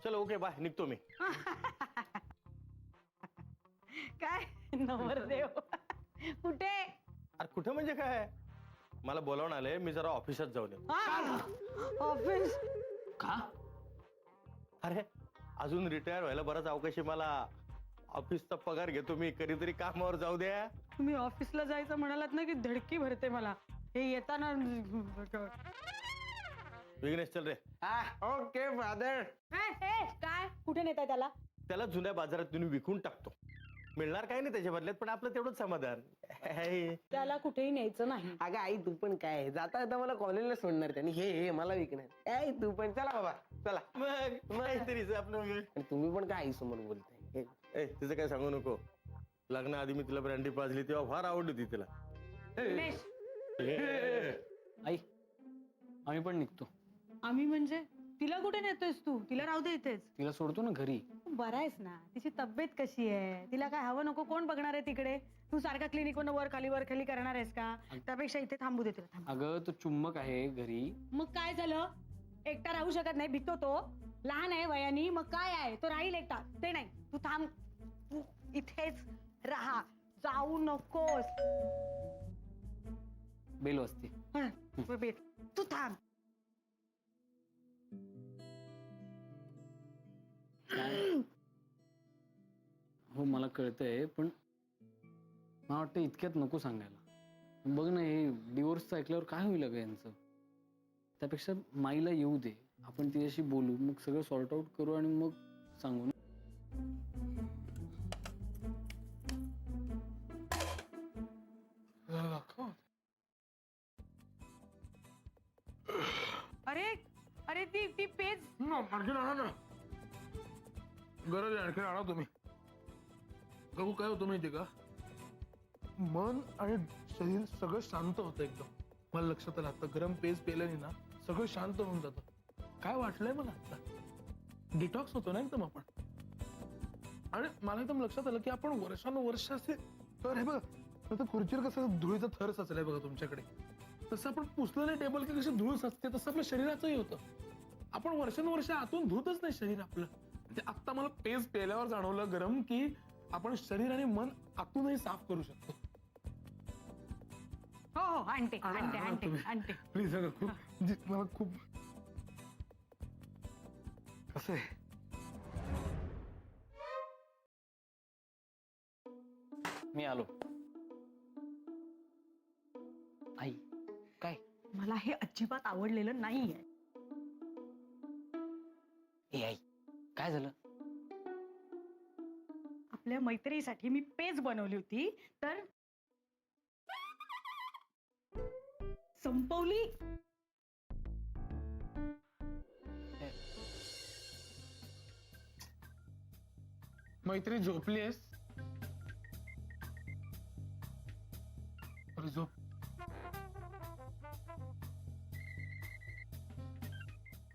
चलो okay bye, निघतो मी. काय नवरदेव कुठे? अरे कुठे म्हणजे काय, मला बोलावून आले, मी जरा ऑफिसात जाऊन येतो. ऑफिस का? अरे अजून रिटायर व्हायला बराच अवकाश आहे मला. ऑफिसचा पगार घेतो मी, कधीतरी कामावर जाऊ द्या. तुम्ही ऑफिसला जायचं म्हणालात ना की धडकी भरते मला. हे येताना विघ्नेश चल रे. Okay father. काय कुठे नेताय त्याला? त्याला जुन्या बाजारात तुम्ही विकून टाकतो, मिळणार काही नाही त्याच्या बदल्यात, पण आपलं तेवढंच समाधान. त्याला कुठेही न्यायचं नाही. अगं आई तू पण काय, जाता जाता मला कॉलेजला सोडणार त्यांनी, हे मला विकणार. आई तू पण चला बाबा चला. मग काहीतरीच आपलं. आणि तुम्ही पण काय आई समोर बोलताय? ए तिचं काय सांगू नको. लग्नाआधी मी तिला ब्रँडी पाजली तेव्हा फार आवडली होती तिला. दिनेश, आई आम्ही पण निघतो. आम्ही म्हणजे तिला कुठे नेतोयस तू? तिला राहू दे इथेच. तिला सोडतो ना घरी. बरा आहेस ना? तिची तब्येत कशी आहे? तिला काय हवं नको कोण बघणार आहे तिकडे? तू सारखा क्लिनिक वर खाली करणार आहेस का? त्यापेक्षा इथे थांबू दे तिला. थांब. अगं तो चुम्बक आहे घरी. मग काय झालं? एकटा राहू शकत नाही, भितो तो. लहान आहे वयानी, मग काय आहे, तो राहील एकटा. ते नाही, तू थांब, तू इथेच राहा, जाऊ नकोस. बेल वाजते. तू थांब. हो मला कळतंय, पण मला वाटतं इतक्यात नको सांगायला. बघ ना हे डिवोर्सचं ऐकल्यावर काय होईल ग यांचं. त्यापेक्षा माईला येऊ दे, आपण तिच्याशी बोलू, मग सगळं सॉर्ट आउट करू आणि मग सांगू. अरे अरे ती पेज आणखीन आणा ना, गरज आहे आणखीन आणा तुम्ही. बघू काय होतं माहितीये का, मन आणि शरीर सगळं शांत होतं एकदम. मला लक्षात आलं आता गरम पेज पेल्याने ना सगळं शांत होऊन जातं. काय वाटलंय मला आता, डिटॉक्स होतो ना एकदम आपण. आणि मला एकदम लक्षात आलं की आपण वर्षानुवर्ष असे, तर हे बघा आता खुर्चीवर कसं धुळीचा थर साचलाय बघा तुमच्याकडे, तसं आपण पुसलं नाही टेबल की कशी धूळ साचते, तसं आपल्या शरीराचंही होतं. आपण वर्षानुवर्ष आतून धुतच नाही शरीर आपलं. म्हणजे आता मला पेज पेल्यावर जाणवलं गरम की आपण शरीर आणि मन आतूनही साफ करू शकतो. हो हो आणते आणते आणते आणते. प्लीज खूप मला खूप कसं आहे. मी आलो. आई काय? मला हे अजिबात आवडलेलं नाहीये. ए आई काय झालं? आपल्या मैत्रीसाठी मी पेज बनवली होती, तर संपवली. मैत्री झोपलीस? अरे झोप.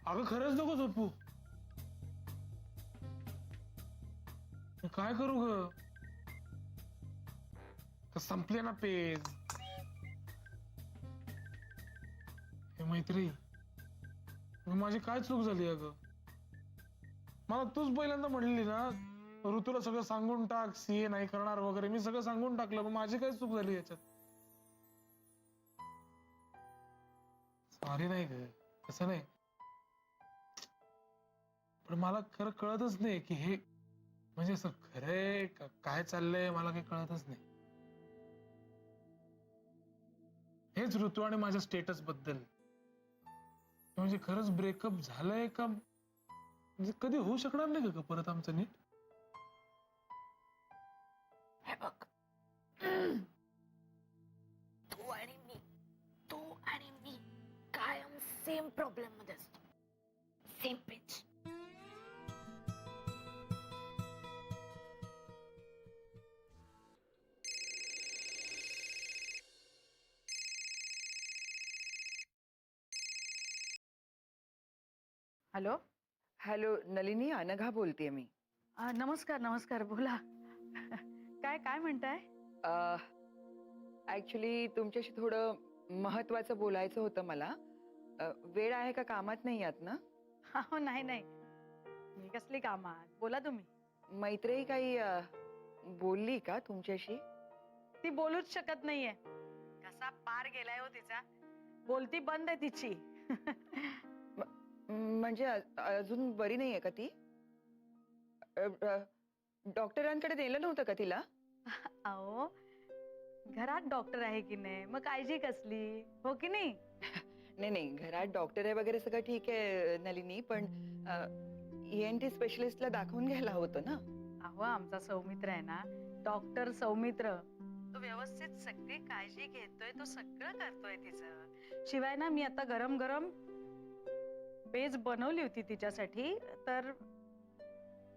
अगं खरंच नको झोपू. काय करू ग, संपले ना पेज. हे मैत्री माझी काय चूक झाली अगं. मला तूच पहिल्यांदा म्हणली ना ऋतूला सगळं सांगून टाक, सीए नाही करणार वगैरे. मी सगळं सांगून टाकलं, पण माझी काय चूक झाली याच्यात. सॉरी नाही ग, तसं नाही, पण मला खरं कळतच नाही की हे म्हणजे असं खरंय काय चाललंय, मला काही कळतच नाही. हेच ऋतू आणि माझ्या स्टेटस बद्दल म्हणजे खरंच ब्रेकअप झालंय का, म्हणजे कधी होऊ शकणार नाही का परत आमचं नीट. हे बघ, तू आणि मी कायम सेम प्रॉब्लेम मध्ये असतो, same page. Hello hello Nalini, Anagha बोलतेय मी. नमस्कार नमस्कार, बोला. काय काय म्हणताय? ऍक्च्युली तुमच्याशी थोडं महत्वाचं बोलायचं होतं मला. वेळ आहे का? कामात नाही आहात ना? हो नाही नाही, मी कसली कामात, बोला तुम्ही. मैत्रेयी काही बोलली का तुमच्याशी? ती बोलूच शकत नाहीये. कसा पार गेलाय हो तिचा. बोलती बंद आहे तिची. म्हणजे अजून बरी नाहीये का ती? डॉक्टरांकडे नेलं नव्हतं का तिला? अहो घरात डॉक्टर आहे की नाही, मग काळजी कसली, हो की नाही? नाही नाही, घरात डॉक्टर आहे वगैरे सगळं ठीक आहे नलिनी, पण ENT स्पेशलिस्टला दाखवून घ्यायला होतं ना. अहो आमचा सौमित्र आहे ना, डॉक्टर सौमित्र, तो व्यवस्थित सगळी काळजी घेतोय, तो सगळं करतोय तिचं. शिवाय ना मी आता गरम गरम पेज बनवली होती तिच्यासाठी. तर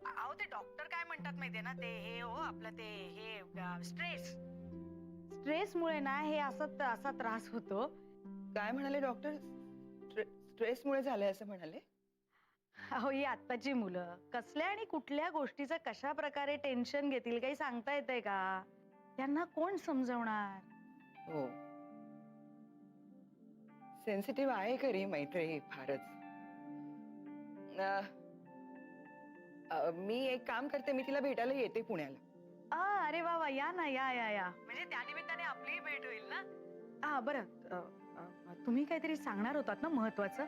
अहो ते डॉक्टर काय म्हणतात माहितीये ना, ते हे हो आपलं ते हे स्ट्रेसमुळे ना हे असा त्रास होतो. काय म्हणाले डॉक्टर? स्ट्रेसमुळे झालंय असं म्हणाले? अहो ही आत्ताची मुलं कसल्या आणि कुठल्या गोष्टीचं कशा प्रकारे टेन्शन घेतील काही सांगता येतंय का? त्यांना कोण समजवणार? हो, सेन्सिटिव्ह आहे खरी मैत्रिणी फारच. मी एक काम करते, मी तिला भेटायला येते पुण्याला. अरे वा वा, या ना, या या या. म्हणजे त्यानिमित्ताने आपलीही भेट होईल ना. बरं, तुम्ही काहीतरी सांगणार होतात ना महत्वाचं?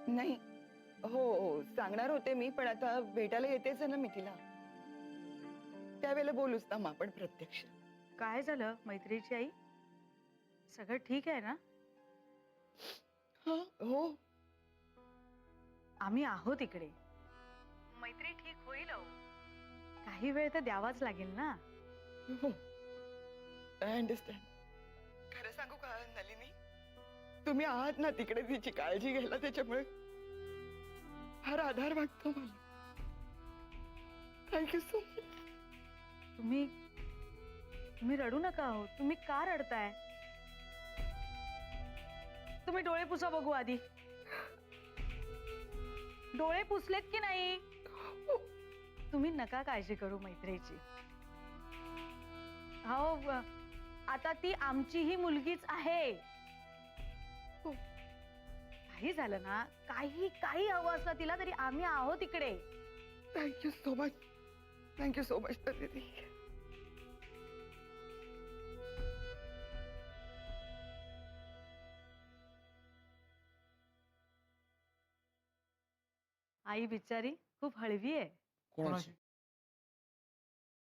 नाही, हो हो सांगणार होते मी, पण आता भेटायला येतेच आहे ना मी तिला, त्यावेळेला बोलूच ना मग आपण प्रत्यक्ष. काय झालं मैत्रीची आई? सगळं ठीक आहे ना? हो, आम्ही आहोत इकडे. मैत्री ठीक होईल अहो. काही वेळ तर द्यावाच लागेल ना. हो, आय अंडरस्टँड. खरं सांगू का नलिनी, तुम्ही आहात ना तिकडे तिची काळजी घ्यायला, त्याच्यामुळे फार आधार वाटतो मला. Thank you so much. तुम्ही रडू नका हो. तुम्ही का रडताय? तुम्ही डोळे पुसा बघू आधी. डोळे पुसलेत की नाही? तुम्ही नका काळजी करू मैत्रीची. हो, आता ती आमचीही मुलगीच आहे. काही झालं ना, काही हवं असलं तिला तरी आम्ही आहोत इकडे. Thank you so much. Thank you so much Nalini. आई बिचारी खूप हळवी आहे. कोणाची?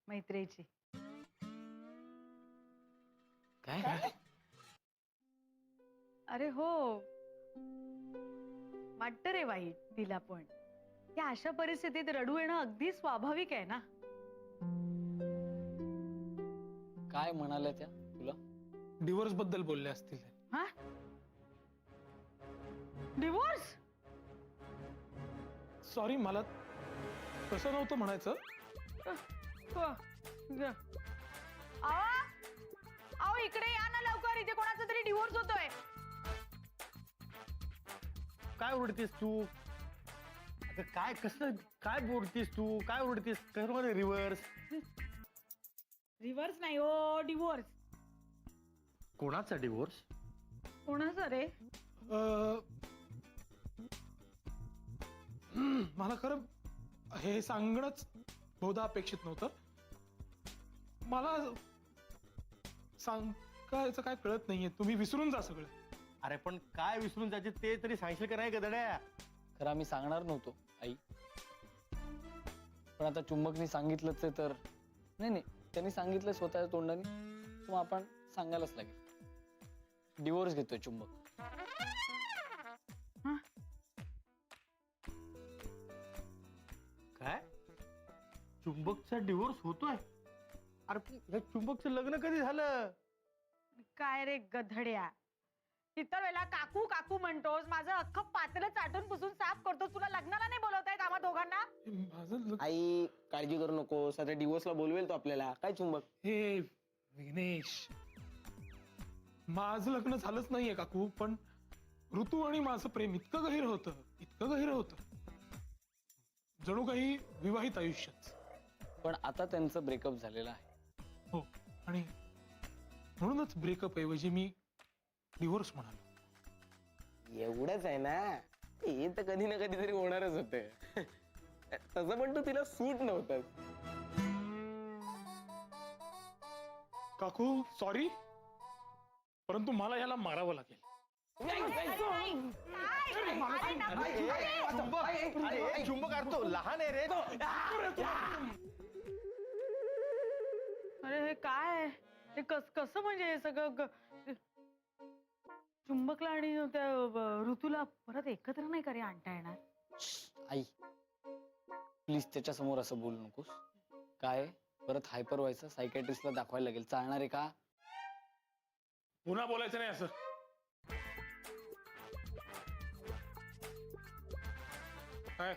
मैत्रीची. काय? अरे हो, वाटतं रे वाईट तिला, पण या अशा परिस्थितीत रडू येणं अगदी स्वाभाविक आहे ना. काय म्हणाल्या त्या तुला? डिवोर्स बद्दल बोलले असतील. हा, डिवोर्स? सॉरी, मला तसं नव्हतं म्हणायचं. अहो इकडे या ना लवकर, इथे कोणाचा तरी डिवोर्स होतोय. काय ओरडतीस तू? अगं काय कसं काय बोलतीस तू? काय ओरडतीस? कर रिव्हर्स. रिव्हर्स नाही हो, डिवोर्स. कोणाचा डिव्होर्स? कोणाचा रे? मला खरं हे सांगणंच बहुधा अपेक्षित नव्हतं. मला सांगायचं काय कळत नाहीये. तुम्ही विसरून जा सगळं. अरे पण काय विसरून जायचे ते तरी सांगशील का नाही गदड्या? खरं आम्ही सांगणार नव्हतो आई, पण आता चुंबकनी सांगितलंच आहे तर नाही, त्यांनी सांगितलं स्वतःच्या तोंडाने, मग आपण सांगायलाच लागेल. डिवोर्स घेतोय चुंबक. काय? चुंबकचा डिव्होर्स होतोय? अरे पण या चुंबकचं लग्न कधी झालं? काय रे गधड्या, इतर वेळेला काकू काकू म्हणतोस, माझं अख्खं पात्र चाटून पुसून साफ करतोस, तुला लग्नाला नाही बोलवतायत आम्हा दोघांना? माझं आई काळजी करू नको, सध्या डिवोर्सला बोलवेल तो आपल्याला. काय चुंबक? हे विघ्नेश, माझं लग्न झालंच नाहीये काकू, पण ऋतू आणि माझं प्रेम इतकं गहिरं होतं, जणू काही विवाहित आयुष्यच. पण आता त्यांचं ब्रेकअप झालेलं आहे. हो, आणि म्हणूनच ब्रेकअप ऐवजी मी डिवोर्स म्हणालो. एवढंच आहे ना, हे तर कधी ना कधीतरी होणारच होतं. तसं पण तू तिला सूट नव्हतं. काकू सॉरी, परंतु मला याला मारावं लागेल. चुंबक काढतो, लहान आहे रे. अरे हे काय, हे कसं म्हणजे हे सगळं चुंबकला आणि त्या ऋतूला परत एकत्र नाही का रे आणता येणार? आई प्लीज त्याच्या समोर असं बोलू नकोस. काय परत हायपर व्हायचं, सायकॅट्रिस्टला दाखवायला लागेल. चालणार आहे का? पुन्हा बोलायचं नाही असं. काय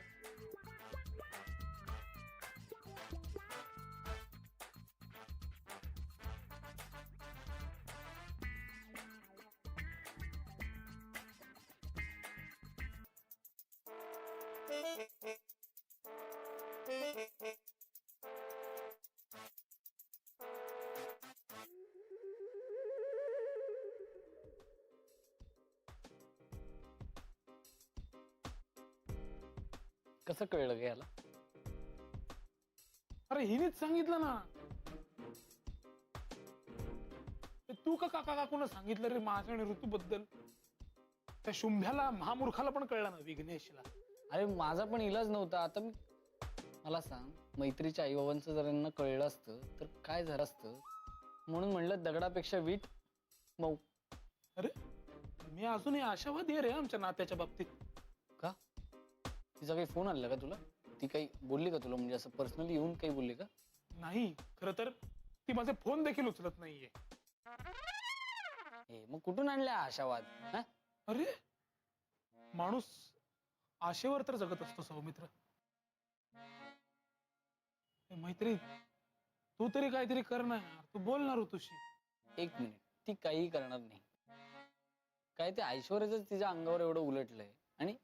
कसं कळलं ग याला? अरे हिनेच सांगितलं ना. तू का काका काकून सांगितलं रे माझ्या आणि ऋतूबद्दल? त्या शुंभ्याला, महामूर्खाला पण कळलं ना, विघ्नेशला. अरे माझा पण इलाज नव्हता. आता मला सांग, मैत्रीच्या आई बाबांचं जर यांना कळलं असतं तर काय झालं असतं? म्हणून म्हणलं दगडापेक्षा वीट मऊ. अरे मी अजूनही आशावादी आहे रे आमच्या नात्याच्या बाबतीत. का? तिचा काही फोन आला का तुला? ती काही बोलली का तुला, म्हणजे असं पर्सनली येऊन काही बोलली का? नाही, खर तर ती माझे फोन देखील उचलत नाहीये. मग कुठून आणल्या आशावाद? हा? अरे माणूस आशेवर तर जगत असतो सौमित्र. मैत्री, तू तरी काहीतरी कर ना यार. तू बोल ना ऋतूशी. एक मिनिट, ती काही करणार नाही. काय ते ऐश्वर्याच तिच्या अंगावर एवढं उलटलंय. आणि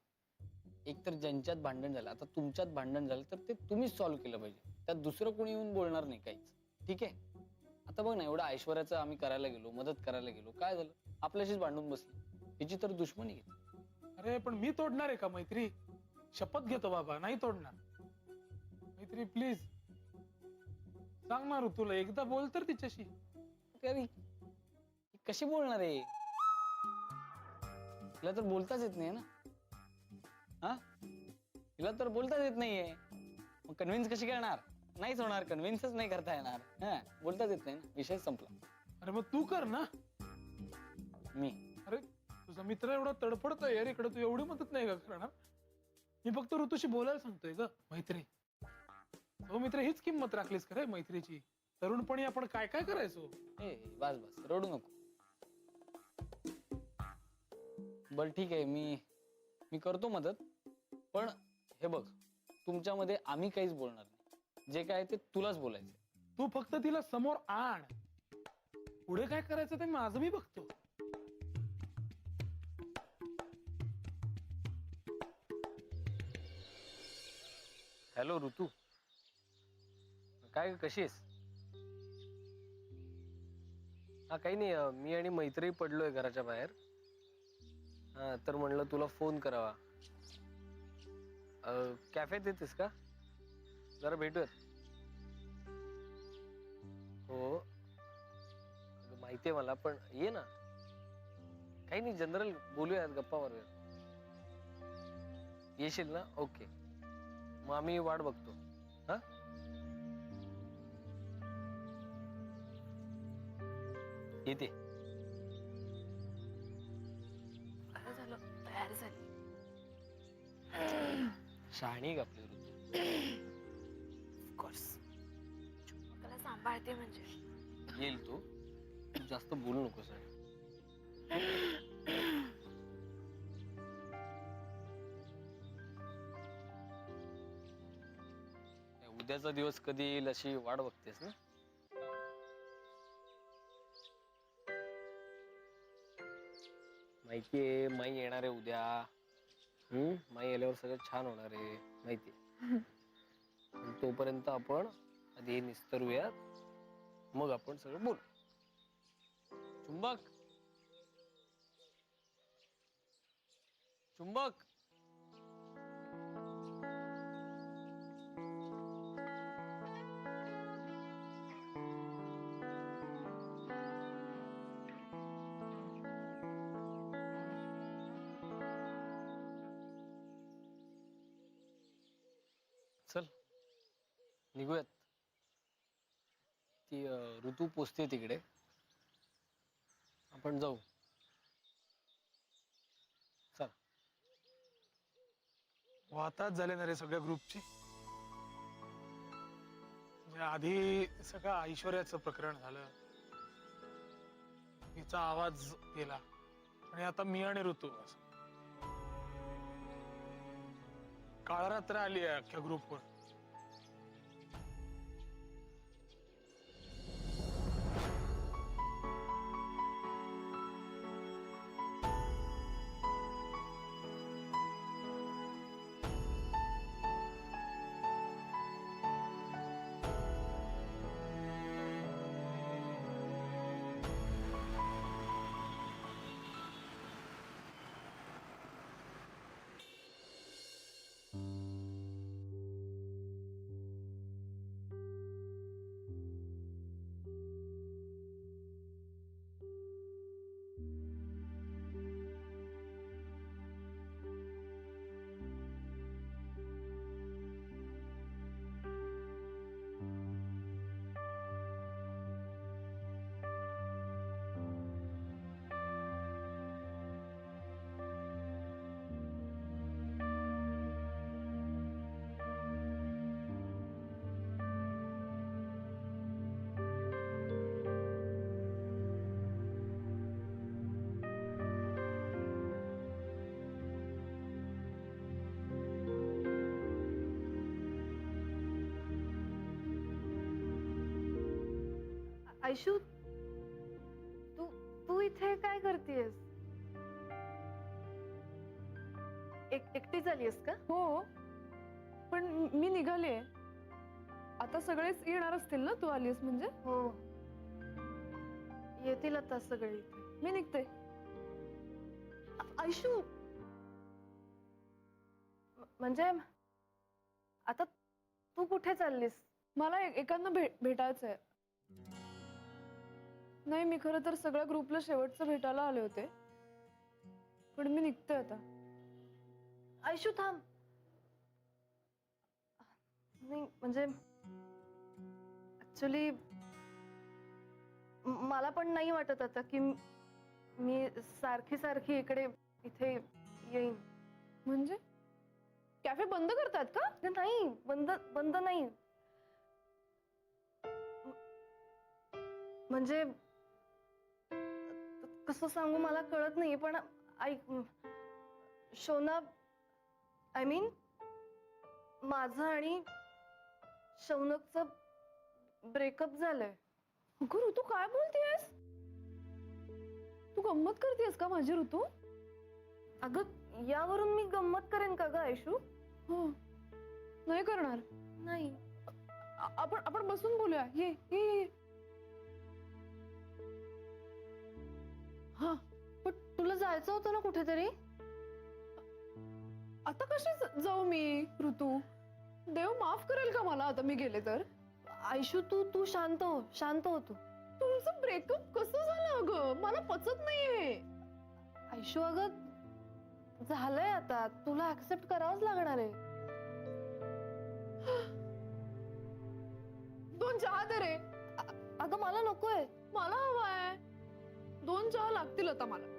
एकतर ज्यांच्यात भांडण झालं, आता तुमच्यात भांडण झालं तर ते तुम्हीच सॉल्व्ह केलं पाहिजे. त्यात दुसरं कोणी येऊन बोलणार नाही काहीच. ठीक आहे? आता बघ ना, एवढं ऐश्वर्याचं आम्ही करायला गेलो, मदत करायला गेलो, काय झालं? आपल्याशीच भांडून बसली. हिची तर दुश्मनी घेतली. अरे पण मी तोडणार आहे का मैत्री? शपथ घेतो बाबा, नाही तोडणार. मैत्री प्लीज सांग ना ऋतूला, एकदा बोल तर तिच्याशी. अरे कशी बोलणार आहे? तिला तर बोलताच येत नाही ना. हा, तिला तर बोलताच येत नाहीये. मग कन्व्हिन्स कशी करणार? नाहीच होणार, कन्व्हिन्सच नाही करता येणार. हा, बोलताच येत नाही ना, विषय संपला. अरे मग तू कर ना. मी अरे तुझा मित्र एवढा तडफडतोय यार इकडे, तू एवढी मदत नाही का करणार? मी फक्त ऋतूशी बोलायला सांगतोय ग मैत्री. हो मित्र, हीच किंमत राखलीस खरं मैत्रीची. तरुणपणी आपण काय काय करायचो. ए बस बस, रडू नको. बर ठीक आहे, मी करतो मदत. पण हे बघ, तुमच्यामध्ये आम्ही काहीच बोलणार नाही. जे काय ते तुलाच बोलायचं. तू फक्त तिला समोर आण. पुढे काय करायचं ते माझं मी बघतो. हॅलो ऋतू, काय कशी आहेस? हा काही नाही, मी आणि मैत्री पडलोय घराच्या बाहेर. हा तर म्हणलं तुला फोन करावा. कॅफेत येतेस का? जरा भेटूयात. हो माहितीये मला, पण ये ना. काही नाही, जनरल बोलूयात, गप्पा मारूयात. येशील ना? ओके, मग आम्ही वाट बघतो. हा येते. झालं, तयार झाली. शहाणी आहे का आपली ऋतू? ऑफकोर्स, चुंबकाला सांभाळते म्हणजे. येईल तू जास्त बोलू नकोस. उद्याचा दिवस कधी येईल अशी वाट बघतेस ना? माहितीये माई येणार आहे उद्या. माई आल्यावर सगळं छान होणार आहे, माहितीये. पण तोपर्यंत आपण आधी निस्तरूया, मग आपण सगळं बोलू. चुंबक, चुंबक. चल निघूयात. ती ऋतू पोचते तिकडे, आपण जाऊ. चल. वाताच झाले ना रे सगळ्या ग्रुपची. म्हणजे आधी सगळं ऐश्वर्याचं प्रकरण झालं, तिचा आवाज गेला, आणि आता मी आणि ऋतू. काळरात्र आली आहे अख्ख्या ग्रुपवर. आयशू, तू तू इथे काय करतेयस? एकटी झालीयस का? हो, पण मी निघाले. आता सगळेच येणार असतील ना, तू आलीस म्हणजे? हो, येतील आता सगळे. मी निघते. आयशू, म्हणजे आता तू कुठे चाललीस? मला एकांना भेटायचंय. नाही, मी खरं तर सगळ्या ग्रुपला शेवटचं भेटायला आले होते, पण मी निघते आता. आयशू थांब. नाही म्हणजे ऍक्च्युली मला पण नाही वाटत आता की मी सारखी सारखी इकडे इथे येईन. म्हणजे कॅफे बंद करतात का? नाही, बंद बंद नाही. म्हणजे कसं सांगू मला कळत नाही, पण ऐक शोना, आय मीन माझं आणि शौनकचं ब्रेकअप झालंय. अगं ऋतू, काय बोलतेयस? तू गंमत करतेयस का माझी ऋतू? अगं यावरून मी गंमत करेन का ग आयशू? हो, नाही करणार. नाही. आपण बसून बोलूया. ये ये ये. हा, पण तुला जायचं होतं ना कुठेतरी? आता कशी जाऊ मी ऋतू? देव माफ करेल का मला आता मी गेले तर? आयशू तू शांत हो, शांत हो तू. तुमचं ब्रेकअप कसं झालं अगं? मला पचत नाहीये. आयशू अगं झालंय आता, तुला ऍक्सेप्ट करावंच लागणार आहे. 2 चहा दे रे. अगं मला नकोय. मला हवाय. 2 चहा लागतील आता मला.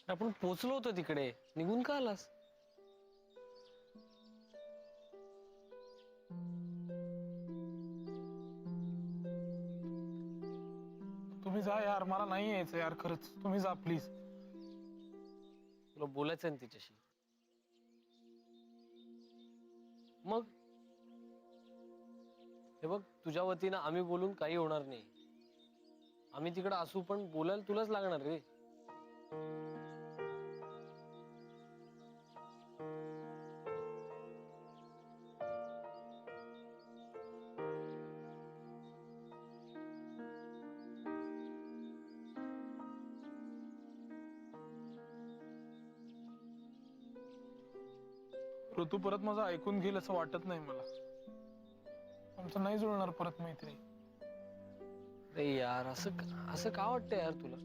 आपण पोचलो होतो तिकडे, निघून का आलास? तुम्ही जा यार, मला नाही यायचं यार, खरंच तुम्ही जा प्लीज. तुला बोलायचं ना तिच्याशी. मग हे बघ, तुझ्या वतीनं आम्ही बोलून काही होणार नाही. आम्ही तिकडे असू पण बोलायला तुलाच लागणार रे. ऋतू परत माझं ऐकून घेईल असं वाटत नाही मला. आमचं नाही जुळणार परत मैत्री. अरे यार असं असं का वाटतं यार तुला?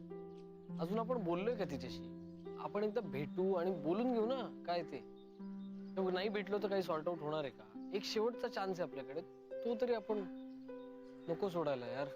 अजून आपण बोललोय का तिच्याशी? आपण एकदा भेटू आणि बोलून घेऊ ना काय ते. नाही भेटलो तर काही सॉर्ट आउट होणार आहे का? एक शेवटचा चान्स आहे आपल्याकडे, तो तरी आपण नको सोडायला यार.